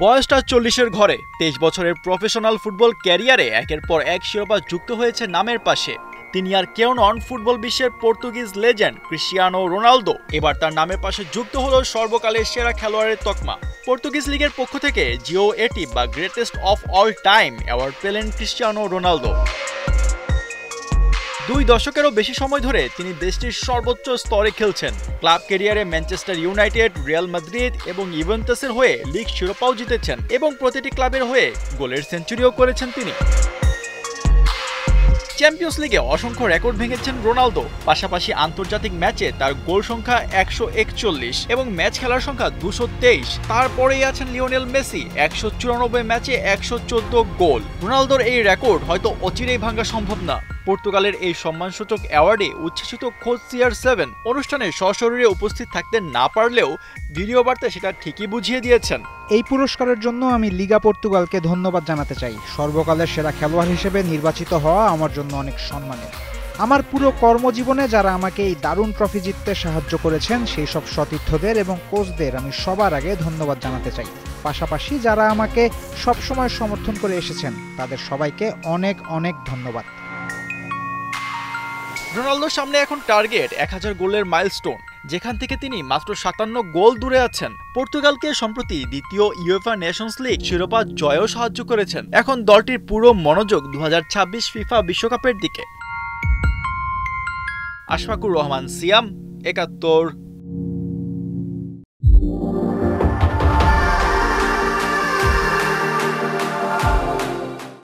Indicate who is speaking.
Speaker 1: বয়সটা 40-এর ঘরে। 23 বছরের প্রফেশনাল ফুটবল ক্যারিয়ারে একের পর এক শিরোপা যুক্ত হয়েছে নামের পাশে। তিনি আর কেউ নন, ফুটবল বিশ্বের পর্তুগিজ লেজেন্ড ক্রিস্টিয়ানো রোনালদো। এবার তার নামের পাশে যুক্ত হলো সর্বকালের সেরা খেলোয়াড়ের তকমা। পর্তুগিজ লিগের পক্ষ থেকে জিও80 বা greatest of all time award পেলেন ক্রিস্টিয়ানো রোনালদো। 2 দশকেরও বেশি সময় ধরে তিনি দেশটির সর্বোচ্চ স্তরে খেলছেন। ক্লাব ক্যারিয়ারে ম্যানচেস্টার ইউনাইটেড, রিয়াল মাদ্রিদ এবং ইউভেন্টাসের হয়ে লিগ শিরোপাও জিতেছেন এবং প্রতিটি ক্লাবের হয়ে গোলের সেঞ্চুরিও করেছেন তিনি। চ্যাম্পিয়ন্স লিগে অসংখ্য রেকর্ড ভেঙেছেন রোনালদো। পাশাপাশি আন্তর্জাতিক ম্যাচে তার গোল সংখ্যা 141 এবং ম্যাচ খেলার সংখ্যা 223। তারপরেই আছেন লিওনেল মেসি, 194 ম্যাচে 114 গোল। রোনালদোর এই রেকর্ড হয়তো অচিরেই ভাঙা সম্ভব না। পর্তুগালের এই সম্মানসূচক অ্যাওয়ার্ডে উচ্ছ্বসিত কোচ CR7 অনুষ্ঠানে সশরীরে উপস্থিত থাকতে না পারলেও ভিডিও বার্তায় সেটা ঠিকই বুঝিয়ে দিয়েছেন।
Speaker 2: এই পুরস্কারের জন্য আমি লিগা পর্তুগালকে ধন্যবাদ জানাতে চাই। সর্বকালের সেরা খেলোয়াড় হিসেবে নির্বাচিত হওয়া আমার জন্য অনেক সম্মানের। আমার পুরো কর্মজীবনে যারা আমাকে এই দারুণ ট্রফি জিততে সাহায্য করেছেন সেই সব সতীর্থদের এবং কোচদের আমি সবার আগে ধন্যবাদ জানাতে চাই। পাশাপাশি যারা আমাকে সবসময় সমর্থন করে এসেছেন তাদের সবাইকে অনেক অনেক ধন্যবাদ।
Speaker 1: রোনালদোর সামনে এখন টার্গেট 1000 গোলের মাইলস্টোন, যেখান থেকে তিনি মাত্র 57 গোল দূরে আছেন। পর্তুগালকে সম্প্রতি দ্বিতীয় ইউএফা নেশনস লিগ শিরোপা জয়েও সাহায্য করেছেন। এখন দলটির পুরো মনোযোগ 2026 ফিফা বিশ্বকাপের দিকে। আশফাকুর রহমান সিয়াম, 71